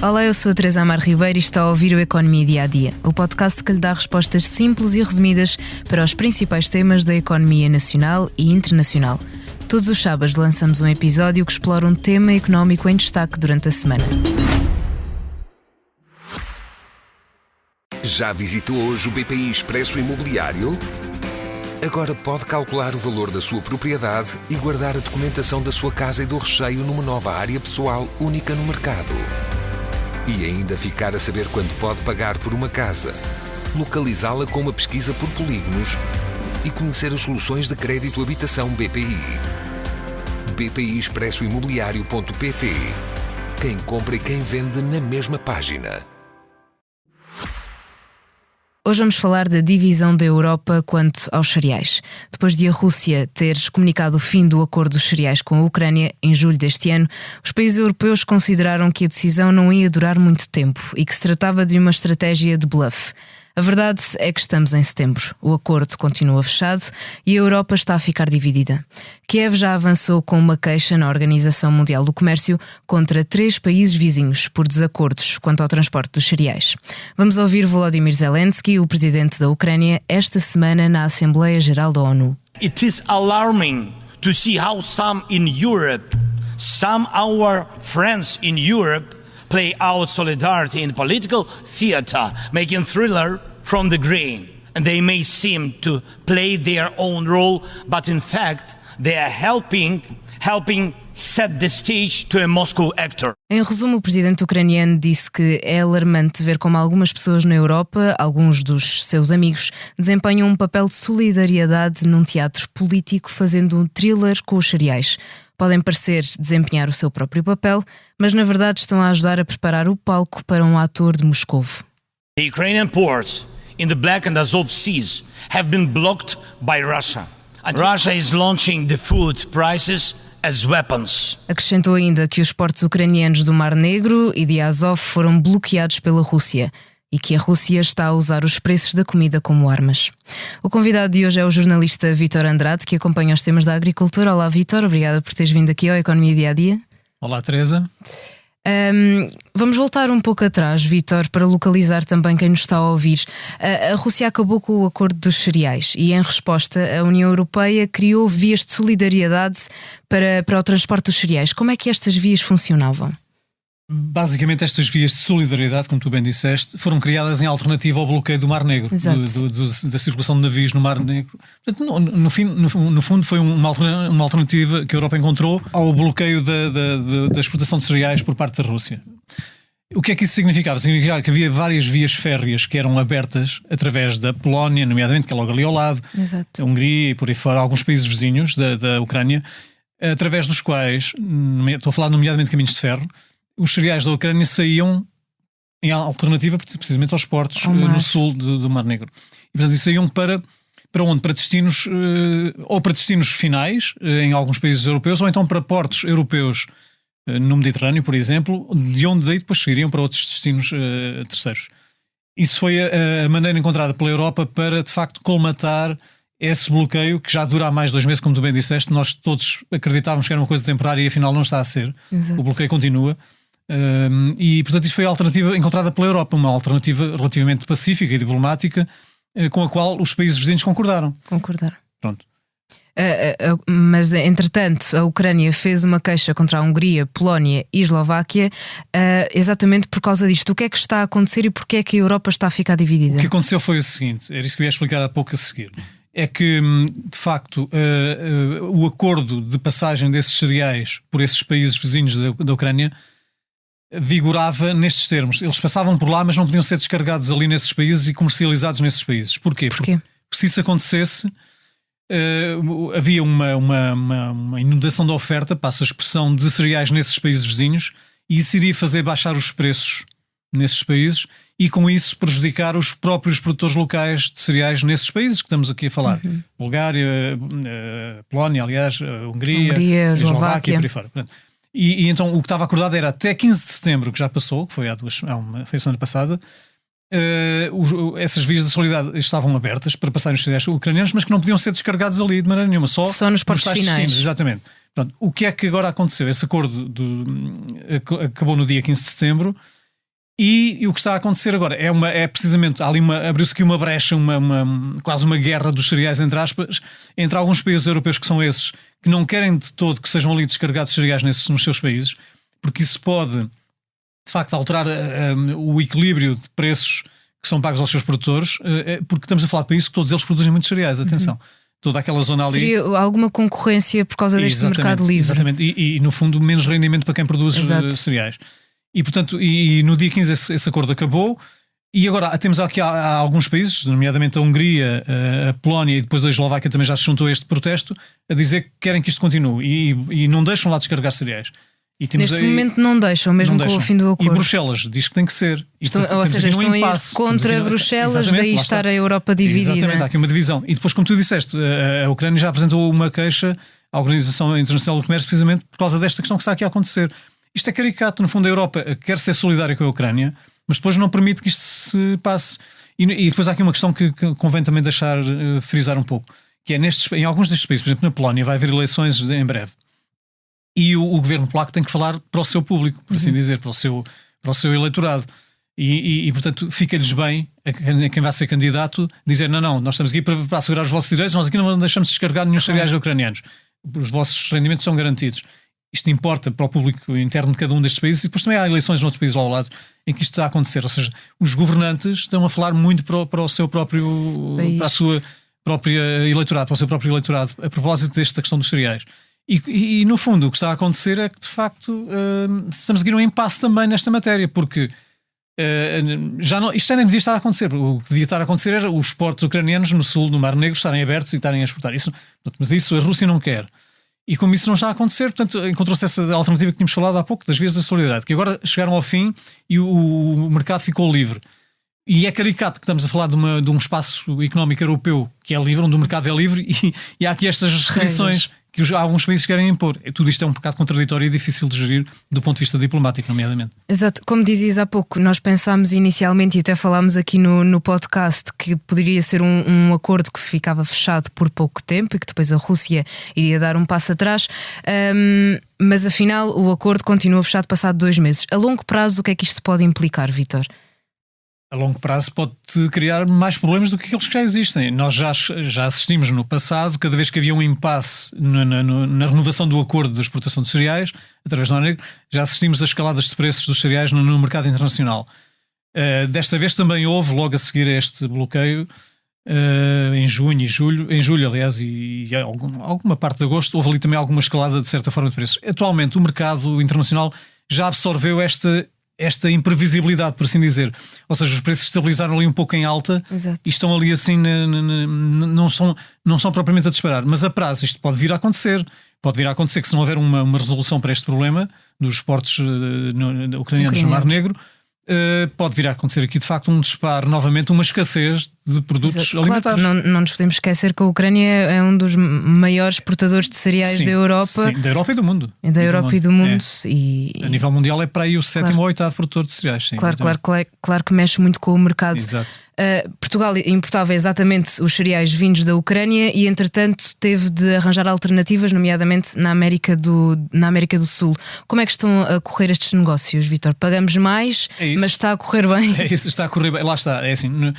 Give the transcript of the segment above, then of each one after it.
Olá, eu sou a Teresa Amar Ribeiro e está a ouvir o Economia Dia a Dia, o podcast que lhe dá respostas simples e resumidas para os principais temas da economia nacional e internacional. Todos os sábados lançamos um episódio que explora um tema económico em destaque durante a semana. Já visitou hoje o BPI Expresso Imobiliário? Agora pode calcular o valor da sua propriedade e guardar a documentação da sua casa e do recheio numa nova área pessoal única no mercado. E ainda ficar a saber quanto pode pagar por uma casa, localizá-la com uma pesquisa por polígonos e conhecer as soluções de crédito habitação BPI. bpiexpressoimobiliario.pt. Quem compra e quem vende na mesma página. Hoje vamos falar da divisão da Europa quanto aos cereais. Depois de a Rússia ter comunicado o fim do acordo dos cereais com a Ucrânia em julho deste ano, os países europeus consideraram que a decisão não ia durar muito tempo e que se tratava de uma estratégia de bluff. A verdade é que estamos em setembro. O acordo continua fechado e a Europa está a ficar dividida. Kiev já avançou com uma queixa na Organização Mundial do Comércio contra 3 países vizinhos por desacordos quanto ao transporte dos cereais. Vamos ouvir Volodymyr Zelensky, o presidente da Ucrânia, esta semana na Assembleia Geral da ONU. It is alarming to see how some in Europe, some our friends in Europe, play out solidarity in political theater, making thriller from the green. And they may seem to play their own role, but in fact, they are helping set the stage to a Moscow actor. Em resumo, o presidente ucraniano disse que é alarmante ver como algumas pessoas na Europa, alguns dos seus amigos, desempenham um papel de solidariedade num teatro político, fazendo um thriller com os cereais. Podem parecer desempenhar o seu próprio papel, mas na verdade estão a ajudar a preparar o palco para um ator de Moscovo. The Ukrainian ports in the Black and Azov Seas have been blocked by Russia. And Russia is launching the food prices as weapons. Acrescentou ainda que os portos ucranianos do Mar Negro e de Azov foram bloqueados pela Rússia e que a Rússia está a usar os preços da comida como armas. O convidado de hoje é o jornalista Vítor Andrade, que acompanha os temas da agricultura. Olá, Vítor, obrigada por teres vindo aqui ao Economia Dia a Dia. Olá, Teresa. Vamos voltar um pouco atrás, Vítor, para localizar também quem nos está a ouvir. A Rússia acabou com o acordo dos cereais e, em resposta, a União Europeia criou vias de solidariedade para o transporte dos cereais. Como é que estas vias funcionavam? Basicamente, estas vias de solidariedade, como tu bem disseste, foram criadas em alternativa ao bloqueio do Mar Negro, da circulação de navios no Mar Negro. Portanto, no fundo, foi uma alternativa que a Europa encontrou ao bloqueio da exportação de cereais por parte da Rússia. O que é que isso significava? Significava que havia várias vias férreas que eram abertas através da Polónia, nomeadamente, que é logo ali ao lado, a Hungria e por aí fora, alguns países vizinhos da Ucrânia, através dos quais, estou a falar nomeadamente de caminhos de ferro, os cereais da Ucrânia saíam em alternativa precisamente aos portos no sul do Mar Negro. E portanto saíam para onde? Para destinos, ou para destinos finais em alguns países europeus, ou então para portos europeus no Mediterrâneo, por exemplo, de onde daí depois seguiriam para outros destinos terceiros. Isso foi a maneira encontrada pela Europa para, de facto, colmatar esse bloqueio que já dura há mais de 2 meses, como tu bem disseste. Nós todos acreditávamos que era uma coisa temporária e afinal não está a ser. Exato. O bloqueio continua. E portanto isso foi a alternativa encontrada pela Europa, uma alternativa relativamente pacífica e diplomática, com a qual os países vizinhos concordaram. Pronto. Mas entretanto a Ucrânia fez uma queixa contra a Hungria, Polónia e Eslováquia, exatamente por causa disto. O que é que está a acontecer e porquê é que a Europa está a ficar dividida? O que aconteceu foi o seguinte, era isso que eu ia explicar há pouco a seguir. É que, de facto, o acordo de passagem desses cereais por esses países vizinhos da Ucrânia vigorava nestes termos. Eles passavam por lá, mas não podiam ser descarregados ali nesses países e comercializados nesses países. Porquê? Porque se isso acontecesse, havia uma inundação de oferta, passa a expressão, de cereais nesses países vizinhos, e isso iria fazer baixar os preços nesses países e com isso prejudicar os próprios produtores locais de cereais nesses países que estamos aqui a falar. Bulgária, Polónia, aliás, Hungria, Eslováquia e por aí fora. E então o que estava acordado era até 15 de setembro, que já passou, que foi foi a semana passada, essas vias de solidariedade estavam abertas para passarem os cereais ucranianos, mas que não podiam ser descarregados ali de maneira nenhuma, só nos portos finais. Exatamente. Pronto, o que é que agora aconteceu? Esse acordo acabou no dia 15 de setembro E o que está a acontecer agora é precisamente, abriu-se aqui uma brecha, quase uma guerra dos cereais, entre aspas, entre alguns países europeus que são esses, que não querem de todo que sejam ali descarregados cereais nos seus países, porque isso pode, de facto, alterar o equilíbrio de preços que são pagos aos seus produtores, porque estamos a falar de países que todos eles produzem muitos cereais, atenção. Toda aquela zona ali. Seria alguma concorrência por causa deste mercado livre. Exatamente, e no fundo menos rendimento para quem produz cereais. E portanto, no dia 15 esse acordo acabou, e agora temos aqui há alguns países, nomeadamente a Hungria, a Polónia e depois a Eslováquia também já se juntou a este protesto, a dizer que querem que isto continue e não deixam lá descarregar cereais. E neste momento não deixam, mesmo com o fim do acordo. E Bruxelas diz que tem que ser. Ou seja, estão a ir contra Bruxelas, daí estar a Europa dividida. Exatamente, há aqui uma divisão. E depois, como tu disseste, a Ucrânia já apresentou uma queixa à Organização Internacional do Comércio precisamente por causa desta questão que está aqui a acontecer. Isto é caricato, no fundo a Europa quer ser solidária com a Ucrânia, mas depois não permite que isto se passe. E depois há aqui uma questão que convém também deixar frisar um pouco, que é em alguns destes países, por exemplo na Polónia, vai haver eleições em breve. E o governo polaco tem que falar para o seu público, por assim dizer, para o seu eleitorado. E portanto, fica-lhes bem a quem vai ser candidato dizer não, nós estamos aqui para assegurar os vossos direitos, nós aqui não deixamos descarregar nenhum cereais ucranianos. Os vossos rendimentos são garantidos. Isto importa para o público interno de cada um destes países, e depois também há eleições noutros países ao lado em que isto está a acontecer. Ou seja, os governantes estão a falar muito para o seu próprio, para a sua própria eleitorado, para o seu próprio eleitorado, a propósito desta questão dos cereais. E no fundo o que está a acontecer é que de facto estamos a seguir um impasse também nesta matéria, porque isto já nem devia estar a acontecer. O que devia estar a acontecer era os portos ucranianos no sul do Mar Negro estarem abertos e estarem a exportar isso, mas isso a Rússia não quer. E como isso não está a acontecer, portanto, encontrou-se essa alternativa que tínhamos falado há pouco, das vias da solidariedade, que agora chegaram ao fim e o mercado ficou livre. E é caricato que estamos a falar de um espaço económico europeu que é livre, onde o mercado é livre, e há aqui estas restrições que alguns países querem impor. Tudo isto é um bocado contraditório e difícil de gerir do ponto de vista diplomático, nomeadamente. Exato, como dizias há pouco, nós pensámos inicialmente, e até falámos aqui no podcast, que poderia ser um acordo que ficava fechado por pouco tempo e que depois a Rússia iria dar um passo atrás, mas afinal o acordo continua fechado passado 2 meses. A longo prazo, o que é que isto pode implicar, Vítor? A longo prazo pode criar mais problemas do que aqueles que já existem. Nós já assistimos no passado, cada vez que havia um impasse na renovação do acordo de exportação de cereais, através do Mar Negro, já assistimos a escaladas de preços dos cereais no mercado internacional. Desta vez também houve, logo a seguir a este bloqueio, em junho e julho, aliás, e alguma parte de agosto, houve ali também alguma escalada de certa forma de preços. Atualmente o mercado internacional já absorveu esta imprevisibilidade, por assim dizer. Ou seja, os preços estabilizaram ali um pouco em alta. Exato. E estão ali assim, não são propriamente a disparar. Mas a prazo isto pode vir a acontecer. Pode vir a acontecer que se não houver uma resolução para este problema dos portos ucranianos no Mar Negro, pode vir a acontecer aqui de facto um disparo, novamente uma escassez de produtos alimentares. Claro, não nos podemos esquecer que a Ucrânia é um dos maiores exportadores de cereais da Europa. Sim, da Europa e do mundo. Da Europa e do mundo. A nível mundial é para aí o 7º ou 8º produtor de cereais. Sim, claro que mexe muito com o mercado. Exato. Portugal importava exatamente os cereais vindos da Ucrânia e entretanto teve de arranjar alternativas, nomeadamente na América do Sul. Como é que estão a correr estes negócios, Vítor? Pagamos mais, mas está a correr bem? É isso, está a correr bem. Lá está, é assim,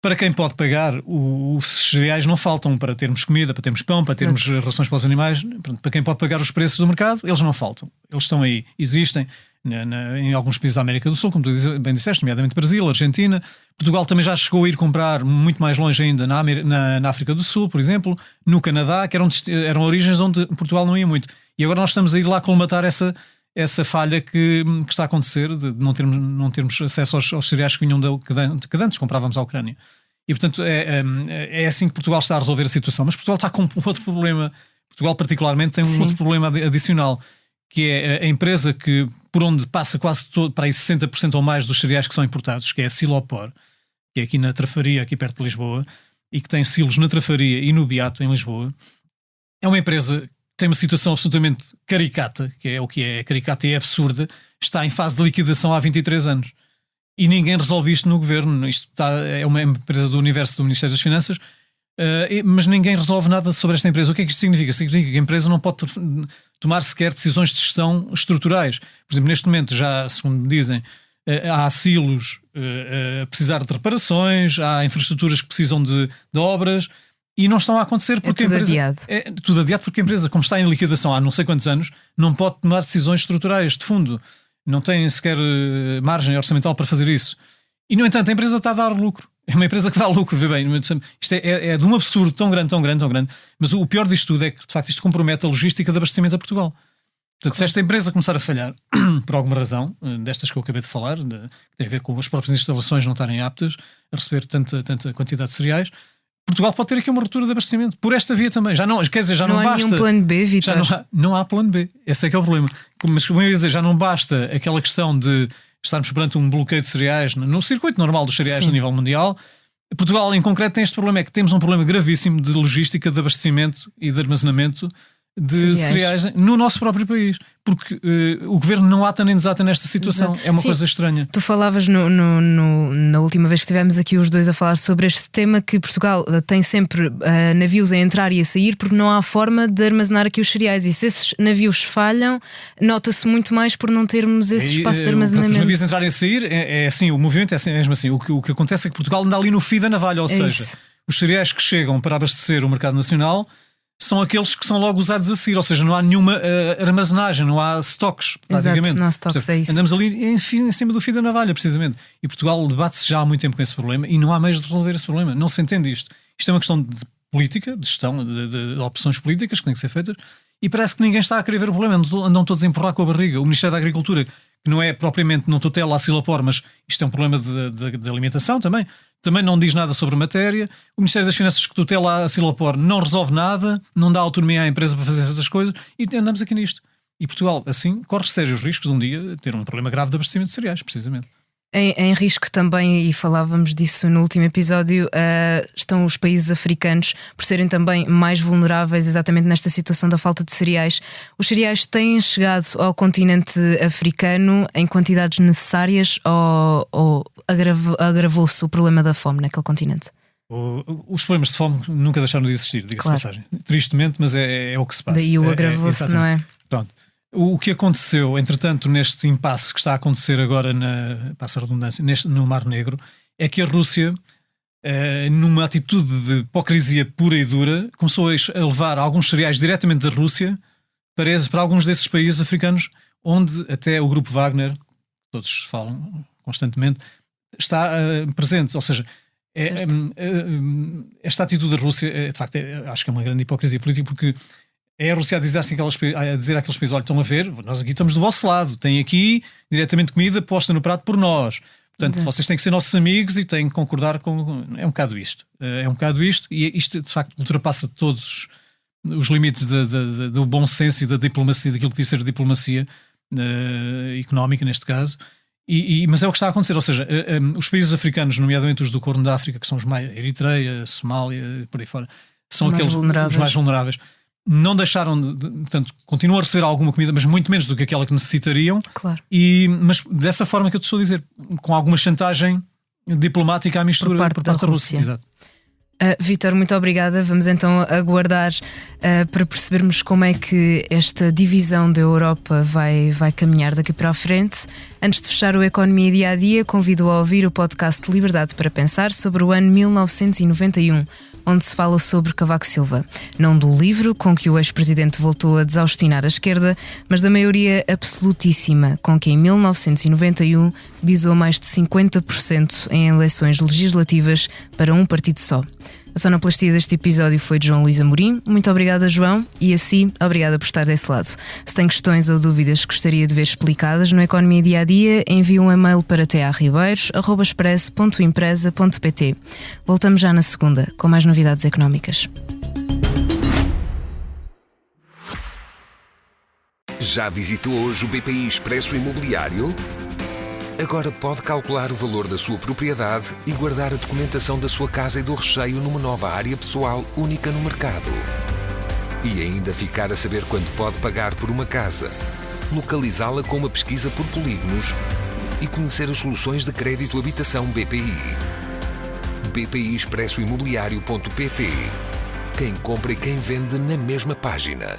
para quem pode pagar, os cereais não faltam para termos comida, para termos pão, para termos rações para os animais. Para quem pode pagar os preços do mercado, eles não faltam. Eles estão aí, existem em alguns países da América do Sul, como tu bem disseste, nomeadamente Brasil, Argentina. Portugal também já chegou a ir comprar muito mais longe ainda na África do Sul, por exemplo, no Canadá, que eram origens onde Portugal não ia muito. E agora nós estamos a ir lá colmatar essa falha que está a acontecer de não termos acesso aos cereais que vinham que antes comprávamos à Ucrânia. E portanto é assim que Portugal está a resolver a situação. Mas Portugal está com um outro problema. Portugal particularmente tem outro problema adicional, que é a empresa que por onde passa quase todo, para aí 60% ou mais dos cereais que são importados, que é a Silopor, que é aqui na Trafaria, aqui perto de Lisboa, e que tem silos na Trafaria e no Beato, em Lisboa. É uma empresa tem uma situação absolutamente caricata, que é o que é caricata e é absurda, está em fase de liquidação há 23 anos. E ninguém resolve isto no governo. É uma empresa do universo do Ministério das Finanças, mas ninguém resolve nada sobre esta empresa. O que é que isto significa? Significa que a empresa não pode tomar sequer decisões de gestão estruturais. Por exemplo, neste momento já, segundo me dizem, há asilos a precisar de reparações, há infraestruturas que precisam de obras e não estão a acontecer porque tudo adiado. É tudo adiado porque a empresa, como está em liquidação há não sei quantos anos, não pode tomar decisões estruturais de fundo, não tem sequer margem orçamental para fazer isso. E, no entanto, a empresa está a dar lucro. É uma empresa que dá lucro, vê bem. Isto é de um absurdo tão grande. Mas o pior disto tudo é que, de facto, isto compromete a logística de abastecimento a Portugal. Portanto, se esta empresa começar a falhar, por alguma razão, destas que eu acabei de falar, que tem a ver com as próprias instalações não estarem aptas a receber tanta quantidade de cereais, Portugal pode ter aqui uma ruptura de abastecimento. Por esta via também. Já não basta. Não há nenhum plano B, Vítor. Não há plano B. Esse é que é o problema. Mas, como eu ia dizer, já não basta aquela questão de estarmos perante um bloqueio de cereais no circuito normal dos cereais a nível mundial. Portugal, em concreto, tem este problema, é que temos um problema gravíssimo de logística, de abastecimento e de armazenamento de cereais no nosso próprio país, porque o governo não ata nem desata nesta situação. Exato. É uma coisa estranha. Tu falavas na última vez que estivemos aqui os dois a falar sobre este tema, que Portugal tem sempre navios a entrar e a sair porque não há forma de armazenar aqui os cereais, e se esses navios falham, nota-se muito mais por não termos esse espaço de armazenamento. Os navios entrarem e a sair é assim, o movimento é mesmo assim. O que acontece é que Portugal anda ali no fio da navalha, ou seja, isso. Os cereais que chegam para abastecer o mercado nacional são aqueles que são logo usados a seguir, ou seja, não há nenhuma armazenagem, não há stocks, praticamente. Exato, não há stocks, é isso. Andamos ali em cima do fio da navalha, precisamente. E Portugal debate-se já há muito tempo com esse problema e não há meios de resolver esse problema. Não se entende isto. Isto é uma questão de política, de gestão, de opções políticas que têm que ser feitas, e parece que ninguém está a querer ver o problema, andam todos a empurrar com a barriga. O Ministério da Agricultura, que não é propriamente, não tutela a Silapor, mas isto é um problema de alimentação também não diz nada sobre a matéria. O Ministério das Finanças, que tutela a Silapor, não resolve nada, não dá autonomia à empresa para fazer essas coisas, e andamos aqui nisto. E Portugal, assim, corre sérios riscos de um dia ter um problema grave de abastecimento de cereais, precisamente. Em risco também, e falávamos disso no último episódio, estão os países africanos, por serem também mais vulneráveis exatamente nesta situação da falta de cereais. Os cereais têm chegado ao continente africano em quantidades necessárias ou agravou-se o problema da fome naquele continente? Os problemas de fome nunca deixaram de existir, diga-se passagem. Tristemente, mas é o que se passa. Daí o agravou-se, não é? Pronto. O que aconteceu, entretanto, neste impasse que está a acontecer agora, passa a redundância, no Mar Negro, é que a Rússia, numa atitude de hipocrisia pura e dura, começou a levar alguns cereais diretamente da Rússia para alguns desses países africanos, onde até o grupo Wagner, todos falam constantemente, está presente. Ou seja, esta atitude da Rússia, de facto, acho que é uma grande hipocrisia política, porque é a Rússia a dizer àqueles países: olha, estão a ver, nós aqui estamos do vosso lado, tem aqui diretamente comida posta no prato por nós, portanto vocês têm que ser nossos amigos e têm que concordar com... É um bocado isto, e isto de facto ultrapassa todos os limites do bom senso e da diplomacia, daquilo que diz ser diplomacia económica neste caso, mas é o que está a acontecer. Ou seja, os países africanos, nomeadamente os do Corno da África, que são os mais, Eritreia, Somália, por aí fora, são aqueles os mais vulneráveis. Não deixaram, portanto, continuam a receber alguma comida, mas muito menos do que aquela que necessitariam. Claro. Mas dessa forma que eu te estou a dizer, com alguma chantagem diplomática à mistura por parte da Rússia. Exato. Vítor, muito obrigada. Vamos então aguardar para percebermos como é que esta divisão da Europa vai caminhar daqui para a frente. Antes de fechar o Economia Dia a Dia, convido a ouvir o podcast Liberdade para Pensar sobre o ano 1991, onde se fala sobre Cavaco Silva. Não do livro com que o ex-presidente voltou a desaustinar a esquerda, mas da maioria absolutíssima com que em 1991 bisou mais de 50% em eleições legislativas para um partido só. A sonoplastia deste episódio foi de João Luís Amorim. Muito obrigada, João, e assim, obrigada por estar desse lado. Se tem questões ou dúvidas que gostaria de ver explicadas no Economia Dia a Dia, envie um e-mail para tearribeiros@expresso.empresa.pt. Voltamos já na segunda, com mais novidades económicas. Já visitou hoje o BPI Expresso Imobiliário? Agora pode calcular o valor da sua propriedade e guardar a documentação da sua casa e do recheio numa nova área pessoal única no mercado. E ainda ficar a saber quanto pode pagar por uma casa, localizá-la com uma pesquisa por polígonos e conhecer as soluções de crédito habitação BPI. BPI Expresso Imobiliário.pt. Quem compra e quem vende na mesma página.